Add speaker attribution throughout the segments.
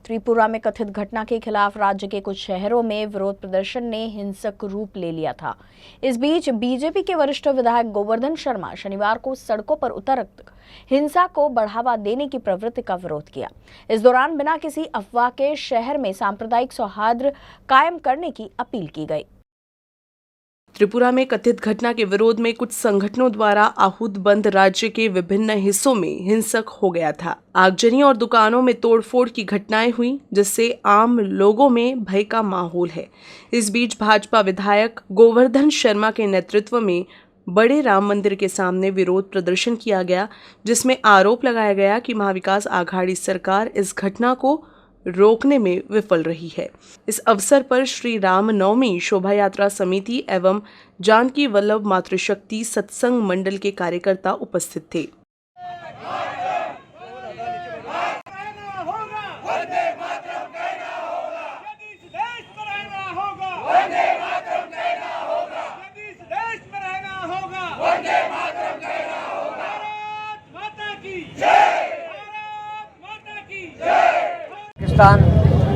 Speaker 1: त्रिपुरा में कथित घटना के खिलाफ राज्य के कुछ शहरों में विरोध प्रदर्शन ने हिंसक रूप ले लिया था। इस बीच बीजेपी के वरिष्ठ विधायक गोवर्धन शर्मा शनिवार को सड़कों पर उतर हिंसा को बढ़ावा देने की प्रवृत्ति का विरोध किया। इस दौरान बिना किसी अफवाह के शहर में सांप्रदायिक सौहार्द कायम करने की अपील की गई।
Speaker 2: त्रिपुरा में कथित घटना के विरोध में कुछ संगठनों द्वारा आहूत बंद राज्य के विभिन्न हिस्सों में हिंसक हो गया था। आगजनी और दुकानों में तोड़फोड़ की घटनाएं हुई, जिससे आम लोगों में भय का माहौल है। इस बीच भाजपा विधायक गोवर्धन शर्मा के नेतृत्व में बड़े राम मंदिर के सामने विरोध प्रदर्शन किया गया, जिसमें आरोप लगाया गया कि महाविकास आघाड़ी सरकार इस घटना को रोकने में विफल रही है। इस अवसर पर श्री राम नवमी शोभा यात्रा समिति एवं जानकी वल्लभ मातृशक्ति सत्संग मंडल के कार्यकर्ता उपस्थित थे।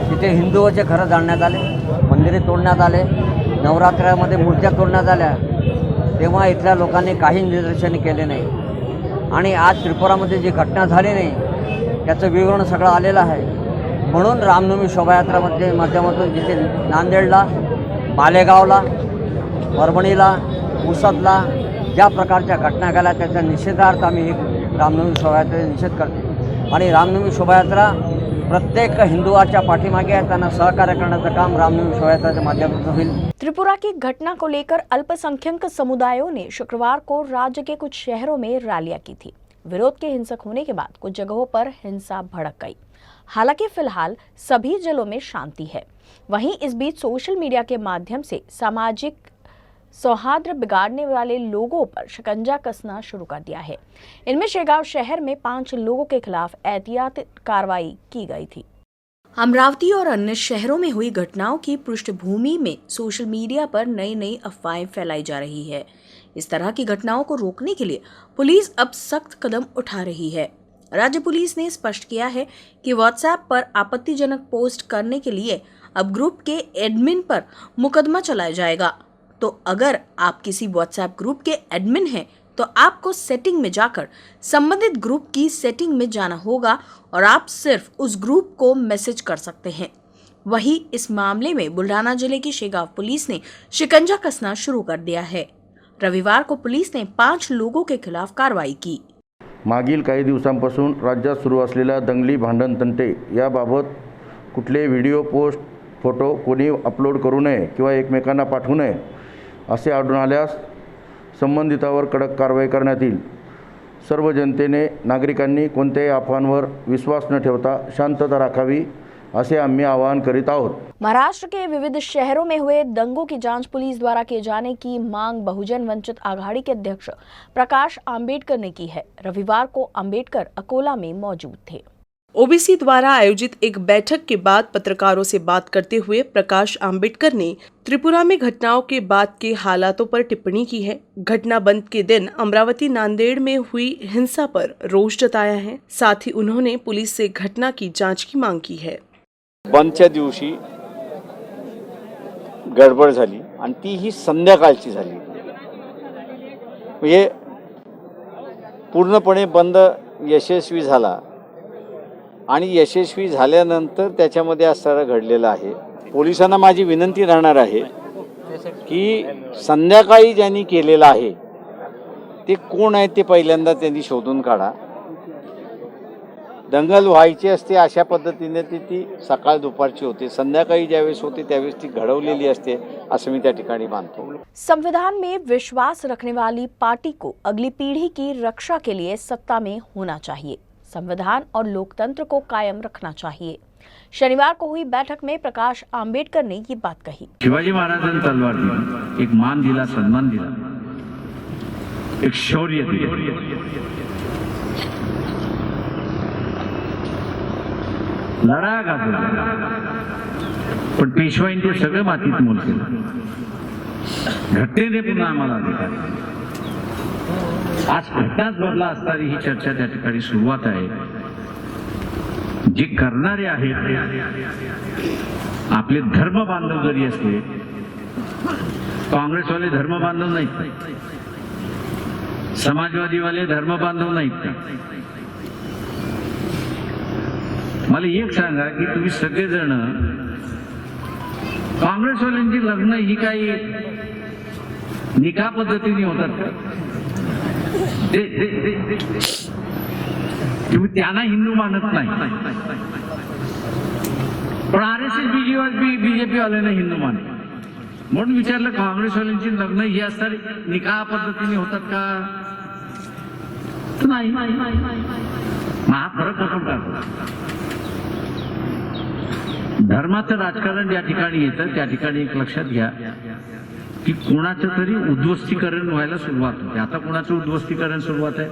Speaker 3: तिथे हिंदूचे घरं जाळण्यात आले, मंदिरे तोडण्यात आले, नवरात्रामध्ये मूर्त्या तोडण्यात आल्या, तेव्हा इथल्या लोकांनी काही निदर्शने केले नाही। आणि आज त्रिपुरामध्ये जी घटना झाली नाही त्याचं विवरण सगळं आलेलं आहे। म्हणून रामनवमी शोभायात्रामध्ये माध्यमातून जिथे नांदेडला, मालेगावला, परभणीला, पुसदला ज्या प्रकारच्या घटना घडल्या त्याच्या निषेधार्थ आम्ही ही रामनवमी शोभायात्रेचा निषेध करतो। आणि रामनवमी शोभायात्रा प्रत्येक हिंदुओं पाठीमागे त्यांना सहकार्य करण्याचं काम रामनवमी शोभायात्रा के माध्यम से हुई।
Speaker 1: त्रिपुरा की घटना को लेकर अल्पसंख्यक समुदायों ने शुक्रवार को राज्य के कुछ शहरों में रैलियां की थी। विरोध के हिंसक होने के बाद कुछ जगहों पर हिंसा भड़क गई। हालांकि फिलहाल सभी जिलों में शांति है। वहीं इस बीच सोशल मीडिया के माध्यम से सामाजिक सौहार्द बिगाड़ने वाले लोगों पर शिकंजा कसना शुरू कर दिया है। इनमें शेगांव शहर में 5 लोगों के खिलाफ एहतियाती कार्रवाई की गई थी। अमरावती और अन्य शहरों में हुई घटनाओं की पृष्ठभूमि में सोशल मीडिया पर नई अफवाहें फैलाई जा रही है। इस तरह की घटनाओं को रोकने के लिए पुलिस अब सख्त कदम उठा रही है। राज्य पुलिस ने स्पष्ट किया है कि व्हाट्सएप पर आपत्तिजनक पोस्ट करने के लिए अब ग्रुप के एडमिन पर मुकदमा चलाया जाएगा। तो अगर आप किसी व्हाट्सएप ग्रुप के एडमिन हैं तो आपको सेटिंग में जाकर संबंधित ग्रुप की सेटिंग में जाना होगा और आप सिर्फ उस ग्रुप को मैसेज कर सकते हैं। वहीं इस मामले में बुल्ढाना जिले की शेगांव पुलिस ने शिकंजा कसना शुरू कर दिया है। रविवार को पुलिस ने 5 लोगों के खिलाफ कार्रवाई की।
Speaker 4: मागील काही दिवसांपासून राज्यात सुरू असलेल्या दंगली, भांडण, तंटे याबाबत कुठले व्हिडिओ, पोस्ट, फोटो कोणी अपलोड करू नये किंवा एकमेकांना पाठवू नये असे आढळून आल्यास संबंधितावर कडक कारवाई करण्यात येईल। सर्व जनतेने, नागरिकांनी कोणत्याही अफवांवर विश्वास न ठेवता शांतता राखावी असे आम्ही आवाहन करीत आहोत।
Speaker 1: महाराष्ट्र के विविध शहरों में हुए दंगों की जांच पुलिस द्वारा किए जाने की मांग बहुजन वंचित आघाड़ी के अध्यक्ष प्रकाश आंबेडकर ने की है। रविवार को आंबेडकर अकोला में मौजूद थे।
Speaker 2: ओबीसी द्वारा आयोजित एक बैठक के बाद पत्रकारों से बात करते हुए प्रकाश आंबेडकर ने त्रिपुरा में घटनाओं के बाद के हालातों पर टिप्पणी की है। घटना बंद के दिन अमरावती, नांदेड़ में हुई हिंसा पर रोष जताया है। साथ ही उन्होंने पुलिस से घटना की जांच की मांग की है।
Speaker 5: बंदच्या दिवशी गडबड झाली आणि ती ही संध्याकाळची झाली। म्हणजे पूर्णपणे बंद यशस्वी झाला आणि यशस्वी झाल्यानंतर त्याच्यामध्ये असं घडलेलं आहे। पोलिसांना माझी विनंती राहणार आहे की संध्याकाळी ज्यांनी केलेलं आहे ते कोण आहे ते पहिल्यांदा त्यांनी शोधून काढा। दंगल व्हायची असते अशा पद्धतीने ती सकाळ दुपारची होते, संध्याकाळी ज्यावेळेस होते त्यावेळेस ती घडवलेली असते असं मी त्या ठिकाणी मानतो।
Speaker 1: संविधान में विश्वास रखने वाली पार्टी को अगली पीढ़ी की रक्षा के लिए सत्ता में होना चाहिए। संविधान और लोकतंत्र को कायम रखना चाहिए। शनिवार को हुई बैठक में प्रकाश आंबेडकर ने ये बात कही।
Speaker 6: शिवाजी महाराजांनी तलवार दिली, एक मान दिला, सन्मान दिला, एक शौर्य दिलं, लढा गाजवला, पण पेशवाईने ते सगळं मातीत मोल केलं। घटनेने पुन्हा आम्हाला अधिकार। आज घटनाच बदला असणारी ही चर्चा त्या ठिकाणी सुरुवात आहे। जे करणारे आहेत आपले धर्म बांधव जरी असले, काँग्रेसवाले धर्म बांधव नाहीत, समाजवादीवाले धर्म बांधव नाहीत. मला एक सांगा की तुम्ही सगळेजण काँग्रेसवाल्यांची लग्न ही काही निकाह पद्धतीने होतात का? तुम्ही त्यांना हिंदू मानत नाही, पण RSS बीजेपी वाल्यांना हिंदू मानत. म्हणून विचारलं, काँग्रेसवाल्यांची लग्न ही असतात निकाह पद्धतीने होतात का? नाही. हा फरक कुठून टाकतो? धर्माचं राजकारण ज्या ठिकाणी येतं त्या ठिकाणी एक लक्षात घ्या की कोणाचं तरी उद्ध्वस्तीकरण व्हायला सुरुवात होते. आता कोणाचं उद्ध्वस्तीकरण सुरुवात आहे?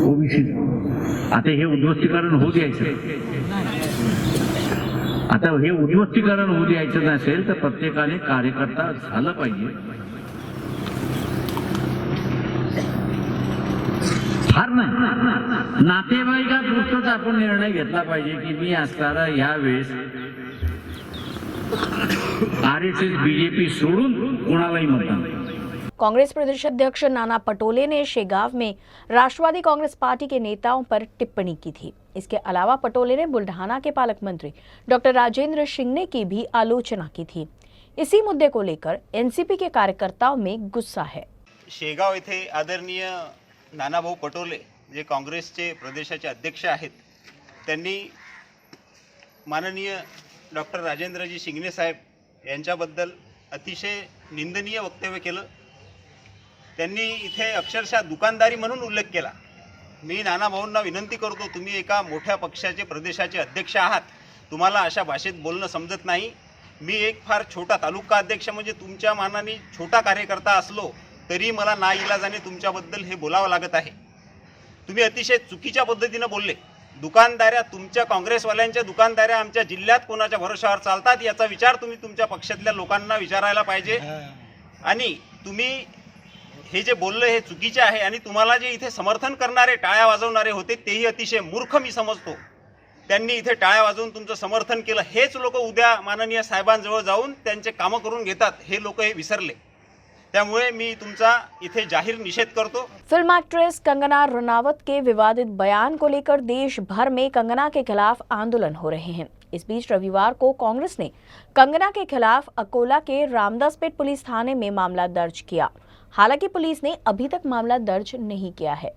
Speaker 6: ओबीसी. आता हे उद्ध्वस्तीकरण होऊ द्यायचं. आता हे उद्ध्वस्तीकरण होऊ द्यायचं नसेल तर प्रत्येकाने कार्यकर्ता झालं पाहिजे. फार नाही, नातेवाईकापुरताच आपण निर्णय घेतला पाहिजे की मी असताना यावेळेस RSS बीजेपी सोडून कोणालाही मतदान.
Speaker 1: कांग्रेस प्रदेश अध्यक्ष नाना पटोले ने शेगांव में राष्ट्रवादी कांग्रेस पार्टी के नेताओं पर टिप्पणी की थी. इसके अलावा पटोले ने बुल्ढाना के पालक मंत्री डॉक्टर राजेंद्र शिंगणे की भी आलोचना की थी. इसी मुद्दे को लेकर एनसीपी के कार्यकर्ताओं में गुस्सा है.
Speaker 7: शेगाव येथे आदरणीय नानाभाऊ पटोले जे काँग्रेसचे प्रदेशाचे अध्यक्ष आहेत, त्यांनी माननीय डॉक्टर राजेंद्रजी शिंगणे साहेब यांच्याबद्दल अतिशय निंदनीय वक्तव्य केलं. त्यांनी इथे अक्षरशः दुकानदारी म्हणून उल्लेख केला. मी नानाभाऊंना विनंती करतो, तुम्ही एका मोठ्या पक्षाचे प्रदेशाचे अध्यक्ष आहात, तुम्हाला अशा भाषेत बोलणं समजत नाही. मी एक फार छोटा तालुका अध्यक्ष म्हणजे तुमच्या मानाने छोटा कार्यकर्ता असलो तरी मला नाईलाजाने तुमच्याबद्दल हे बोलावं लागत आहे. तुम्ही अतिशय चुकीच्या पद्धतीनं बोलले. दुकानदाऱ्या, तुमच्या काँग्रेसवाल्यांच्या दुकानदाऱ्या आमच्या जिल्ह्यात कोणाच्या भरोशावर चालतात याचा विचार तुम्ही तुमच्या पक्षातल्या लोकांना विचारायला पाहिजे. आणि तुम्ही हे जे बोललं हे चुकीचे आहे. आणि तुम्हाला जे इथे समर्थन करणारे, टाळ्या वाजवणारे होते तेही अतिशय मूर्ख मी समजतो. त्यांनी इथे टाळ्या वाजवून तुमचं समर्थन केलं. हेच लोक उद्या माननीय साहेबांजवळ जाऊन त्यांचे कामं करून घेतात, हे लोक हे विसरले. त्यामुळे मी तुमचा इथे जाहीर निषेध करतो.
Speaker 1: फिल्म एक्ट्रेस कंगना रनावत के विवादित बयान को लेकर देश भर में कंगना के खिलाफ आंदोलन हो रहे हैं. इस बीच रविवार को कांग्रेस ने कंगना के खिलाफ अकोला के रामदासपेट पुलिस थाने में मामला दर्ज किया. हालांकि पुलिस ने अभी तक मामला दर्ज नहीं किया है.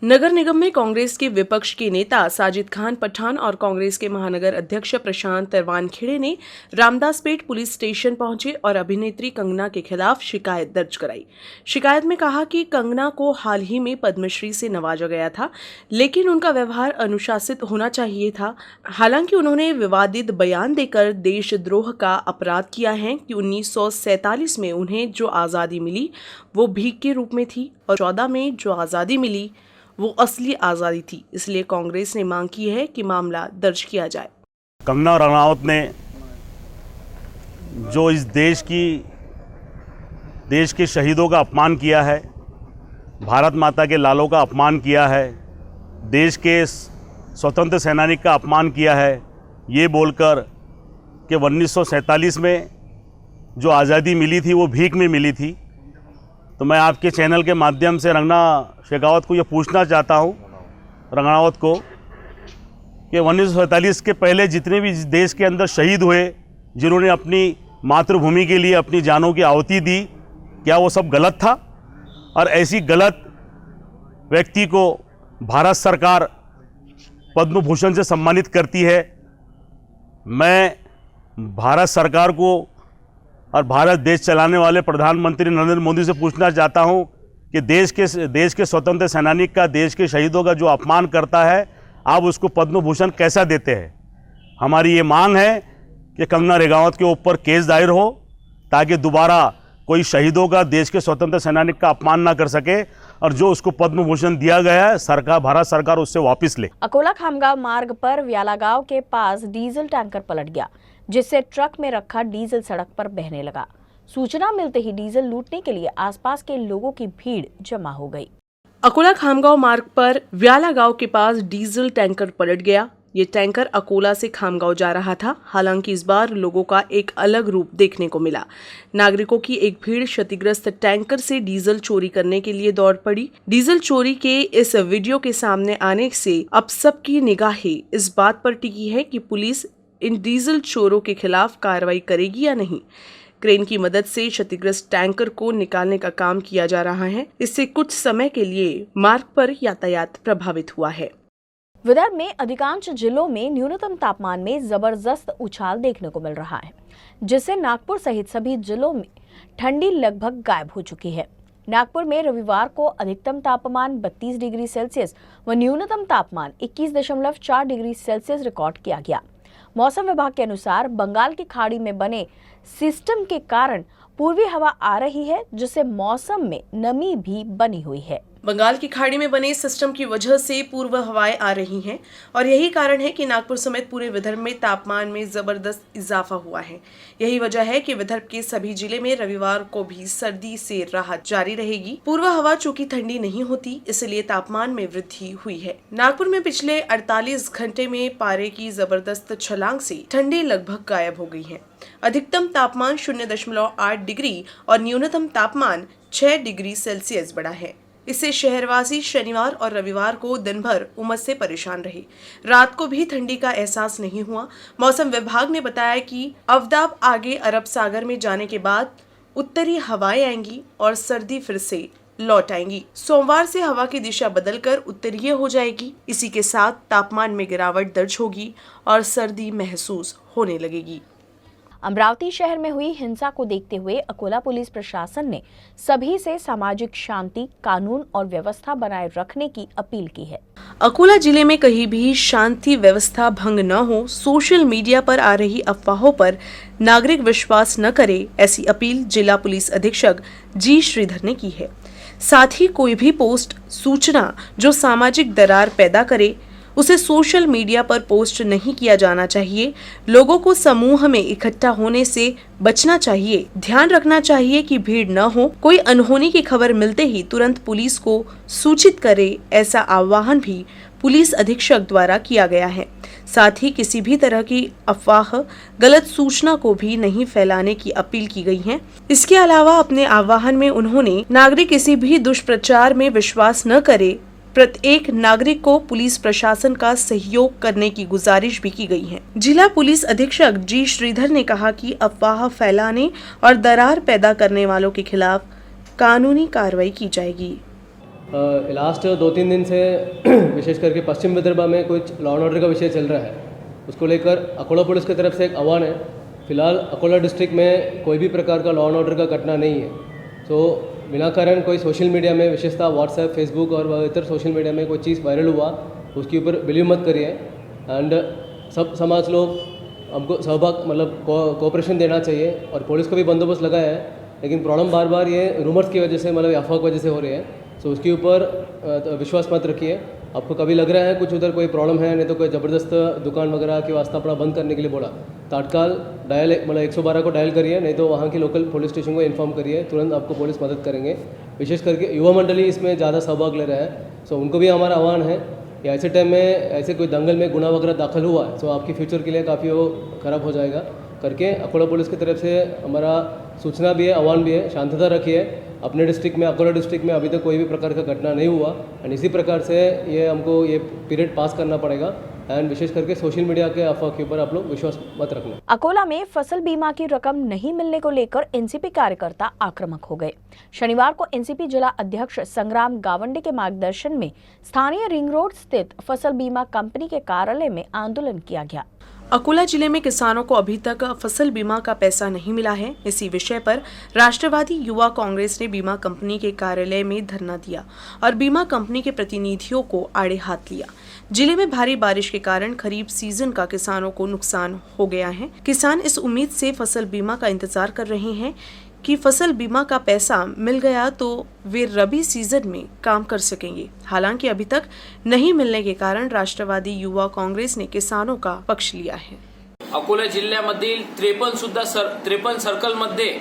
Speaker 2: नगर निगम में कांग्रेस के विपक्ष के नेता साजिद खान पठान और कांग्रेस के महानगर अध्यक्ष प्रशांत वानखेड़े ने रामदासपेट पुलिस स्टेशन पहुंचे और अभिनेत्री कंगना के खिलाफ शिकायत दर्ज कराई. शिकायत में कहा कि कंगना को हाल ही में पद्मश्री से नवाजा गया था, लेकिन उनका व्यवहार अनुशासित होना चाहिए था. हालांकि उन्होंने विवादित बयान देकर देशद्रोह का अपराध किया है कि 1947 में उन्हें जो आज़ादी मिली वो भीख के रूप में थी और 14 में जो आज़ादी मिली वो असली आज़ादी थी. इसलिए कांग्रेस ने मांग की है कि मामला दर्ज किया जाए.
Speaker 8: कंगना रनावत ने जो इस देश के शहीदों का अपमान किया है, भारत माता के लालों का अपमान किया है, देश के स्वतंत्र सेनानी का अपमान किया है, ये बोलकर कि 1947 में जो आज़ादी मिली थी वो भीख में मिली थी. तो मैं आपके चैनल के माध्यम से रंगना शेखावत को ये पूछना चाहता हूँ, रंगनावत को, कि 1947 के पहले जितने भी देश के अंदर शहीद हुए, जिन्होंने अपनी मातृभूमि के लिए अपनी जानों की आहुति दी, क्या वो सब गलत था? और ऐसी गलत व्यक्ति को भारत सरकार पद्म भूषण से सम्मानित करती है. मैं भारत सरकार को और भारत देश चलाने वाले प्रधानमंत्री नरेंद्र मोदी से पूछना चाहता हूं कि देश के स्वतंत्र सेनानी का, देश के शहीदों का जो अपमान करता है, आप उसको पद्म भूषण कैसा देते हैं? हमारी ये मांग है कि कंगना रनावत के ऊपर केस दायर हो ताकि दोबारा कोई शहीदों का, देश के स्वतंत्र सेनानी का अपमान ना कर सके और जो उसको पद्म भूषण दिया गया है भारत सरकार उससे वापस ले.
Speaker 1: अकोला खामगांव मार्ग पर व्याला गांव के पास डीजल टैंकर पलट गया, जिससे ट्रक में रखा डीजल सड़क पर बहने लगा. सूचना मिलते ही डीजल लूटने के लिए आसपास के लोगों की भीड़ जमा हो गई.
Speaker 2: अकोला खामगांव मार्ग पर व्याला गांव के पास डीजल टैंकर पलट गया। ये टैंकर अकोला से खामगांव जा रहा था। हालांकि इस बार लोगों का एक अलग रूप देखने को मिला। नागरिकों की एक भीड़ क्षतिग्रस्त टैंकर से डीजल चोरी करने के लिए दौड़ पड़ी। डीजल चोरी के इस वीडियो के सामने आने से अब सबकी निगाहें इस बात पर टिकी है कि पुलिस इन डीजल चोरों के खिलाफ कार्रवाई करेगी या नहीं। क्रेन की मदद से क्षतिग्रस्त टैंकर को निकालने का काम किया जा रहा है। इससे कुछ समय के लिए मार्ग पर यातायात प्रभावित हुआ है।
Speaker 1: विदर्भ में अधिकांश जिलों में न्यूनतम तापमान में जबरदस्त उछाल देखने को मिल रहा है, जिससे नागपुर सहित सभी जिलों में ठंडी लगभग गायब हो चुकी है। नागपुर में रविवार को अधिकतम तापमान 32 डिग्री सेल्सियस व न्यूनतम तापमान 21.4 डिग्री सेल्सियस रिकॉर्ड किया गया। मौसम विभाग के अनुसार बंगाल की खाड़ी में बने सिस्टम के कारण पूर्वी हवा आ रही है, जिससे मौसम में नमी भी बनी हुई है।
Speaker 2: बंगाल की खाड़ी में बने सिस्टम की वजह से पूर्व हवाएं आ रही हैं और यही कारण है कि नागपुर समेत पूरे विदर्भ में तापमान में जबरदस्त इजाफा हुआ है। यही वजह है कि विदर्भ के सभी जिले में रविवार को भी सर्दी से राहत जारी रहेगी। पूर्व हवा चूंकि ठंडी नहीं होती, इसलिए तापमान में वृद्धि हुई है। नागपुर में पिछले 48 घंटे में पारे की जबरदस्त छलांग से ठंडी लगभग गायब हो गई है। अधिकतम तापमान 0.8 डिग्री और न्यूनतम तापमान 6 डिग्री सेल्सियस बढ़ा है। इससे शहरवासी शनिवार और रविवार को दिन भर उमस से परेशान रहे। रात को भी ठंडी का एहसास नहीं हुआ। मौसम विभाग ने बताया कि अवदाब आगे अरब सागर में जाने के बाद उत्तरी हवाएं आएंगी और सर्दी फिर से लौट आएंगी। सोमवार से हवा की दिशा बदलकर उत्तरीय हो जाएगी। इसी के साथ तापमान में गिरावट दर्ज होगी और सर्दी महसूस होने लगेगी।
Speaker 1: अमरावती शहर में हुई हिंसा को देखते हुए अकोला पुलिस प्रशासन ने सभी से सामाजिक शांति, कानून और व्यवस्था बनाए रखने की अपील की है।
Speaker 2: अकोला जिले में कहीं भी शांति व्यवस्था भंग न हो, सोशल मीडिया पर आ रही अफवाहों पर नागरिक विश्वास न करे, ऐसी अपील जिला पुलिस अधीक्षक जी श्रीधर ने की है। साथ ही कोई भी पोस्ट, सूचना जो सामाजिक दरार पैदा करे, उसे सोशल मीडिया पर पोस्ट नहीं किया जाना चाहिए। लोगों को समूह में इकट्ठा होने से बचना चाहिए। ध्यान रखना चाहिए कि भीड़ न हो। कोई अनहोनी की खबर मिलते ही तुरंत पुलिस को सूचित करे, ऐसा आह्वान भी पुलिस अधीक्षक द्वारा किया गया है। साथ ही किसी भी तरह की अफवाह, गलत सूचना को भी नहीं फैलाने की अपील की गई है। इसके अलावा अपने आह्वान में उन्होंने नागरिक किसी भी दुष्प्रचार में विश्वास न करे, प्रत्येक नागरिक को पुलिस प्रशासन का सहयोग करने की गुजारिश भी की गई है। जिला पुलिस अधीक्षक जी श्रीधर ने कहा कि अफवाह फैलाने और दरार पैदा करने वालों के खिलाफ कानूनी कार्रवाई की जाएगी।
Speaker 9: लास्ट 2-3 दिन से विशेष करके पश्चिम विदर्भ में कुछ लॉ एंड ऑर्डर का विषय चल रहा है। उसको लेकर अकोला पुलिस की तरफ से एक आह्वान है। फिलहाल अकोला डिस्ट्रिक्ट में कोई भी प्रकार का लॉ एंड ऑर्डर का घटना नहीं है। तो बिना कारण कोई सोशल मीडिया में, विशेषतः व्हाट्सएप, फेसबुक और इतर सोशल मीडिया में कोई चीज़ वायरल हुआ, उसके ऊपर बिलीव मत करिए। एंड सब समाज लोग हमको सहभाग कोऑपरेशन देना चाहिए और पुलिस को भी बंदोबस्त लगाया है। लेकिन प्रॉब्लम बार बार ये रूमर्स की वजह से, अफवाह की वजह से हो रही है। सो उसके ऊपर विश्वास मत रखिए। आपको कभी लग रहा है कुछ उधर कोई प्रॉब्लम है, नहीं तो कोई ज़बरदस्त दुकान वगैरह की वास्ता अपना बंद करने के लिए बोला, तत्काल डायल 112 को डायल करिए, नहीं तो वहाँ की लोकल पुलिस स्टेशन को इन्फॉर्म करिए। तुरंत आपको पुलिस मदद करेंगे। विशेष करके युवा मंडली इसमें ज़्यादा सहभाग ले रहा है। सो उनको भी हमारा आह्वान है कि ऐसे टाइम में ऐसे कोई दंगल में गुनाह वगैरह दाखिल हुआ है, सो आपकी फ्यूचर के लिए काफ़ी वो ख़राब हो जाएगा करके अकोला पुलिस की तरफ से हमारा सूचना भी है, आह्वान भी है। शांतता रखिए। अपने डिस्ट्रिक्ट में, अकोला डिस्ट्रिक्ट में अभी तक कोई भी प्रकार का घटना नहीं हुआ एंड इसी प्रकार से ये हमको ये पीरियड पास करना पड़ेगा। एंड विशेष करके सोशल मीडिया के अफवाह के ऊपर आप लोग विश्वास मत रखना।
Speaker 1: अकोला में फसल बीमा की रकम नहीं मिलने को लेकर एनसीपी कार्यकर्ता आक्रामक हो गए। शनिवार को एनसीपी जिला अध्यक्ष संग्राम गावंडे के मार्गदर्शन में स्थानीय रिंग रोड स्थित फसल बीमा कंपनी के कार्यालय में आंदोलन किया गया।
Speaker 2: अकोला जिले में किसानों को अभी तक फसल बीमा का पैसा नहीं मिला है। इसी विषय पर राष्ट्रवादी युवा कांग्रेस ने बीमा कंपनी के कार्यालय में धरना दिया और बीमा कंपनी के प्रतिनिधियों को आड़े हाथ लिया। जिले में भारी बारिश के कारण खरीफ सीजन का किसानों को नुकसान हो गया है। किसान इस उम्मीद से फसल बीमा का इंतजार कर रहे हैं कि फसल बीमा का पैसा मिल गया तो वे रबी सीजन में काम कर सकेंगे। हालांकि अभी तक नहीं मिलने के कारण राष्ट्रवादी युवा काँग्रेस ने किसानों का पक्ष लिया है।
Speaker 10: अकोला जिल्ह्यामधील 53 सर्कलमध्ये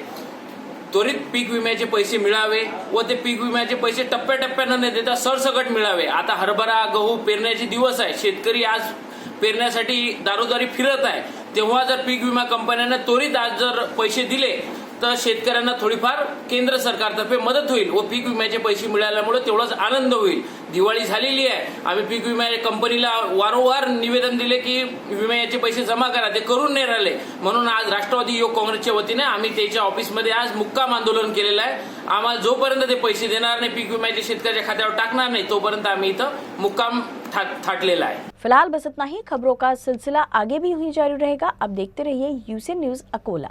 Speaker 10: त्वरित पीक विम्याचे पैसे मिळावे व ते पीक विम्याचे पैसे टप्प्याटप्प्यानं न देता सरसकट मिळावे. आता हरभरा गहू पेरण्याचे दिवस आहे, शेतकरी आज पेरण्यासाठी दारोदारी फिरत आहे, तेव्हा जर पीक विमा कंपन्यांना त्वरित आज जर पैसे दिले तर शेतकऱ्यांना थोडीफार केंद्र सरकारतर्फे मदत होईल व पीक विम्याचे पैसे मिळाल्यामुळे तेवढाच आनंद होईल. दिवाळी झालेली आहे, आम्ही पीक विमा कंपनीला वारंवार निवेदन दिले की विम्याचे पैसे जमा करा, ते करून नाही राहिले. म्हणून आज राष्ट्रवादी युवक काँग्रेसच्या वतीने आम्ही त्याच्या ऑफिसमध्ये आज मुक्काम आंदोलन केलेलं आहे. आम्हाला जोपर्यंत ते पैसे देणार नाही, पीक विम्याचे शेतकऱ्याच्या खात्यावर टाकणार नाही, तोपर्यंत आम्ही इथं मुक्काम थाटलेला है.
Speaker 1: फिलहाल बस इतना ही. खबरों का सिलसिला आगे भी यूं ही जारी रहेगा. अब देखते रहिए यूसी न्यूज अकोला.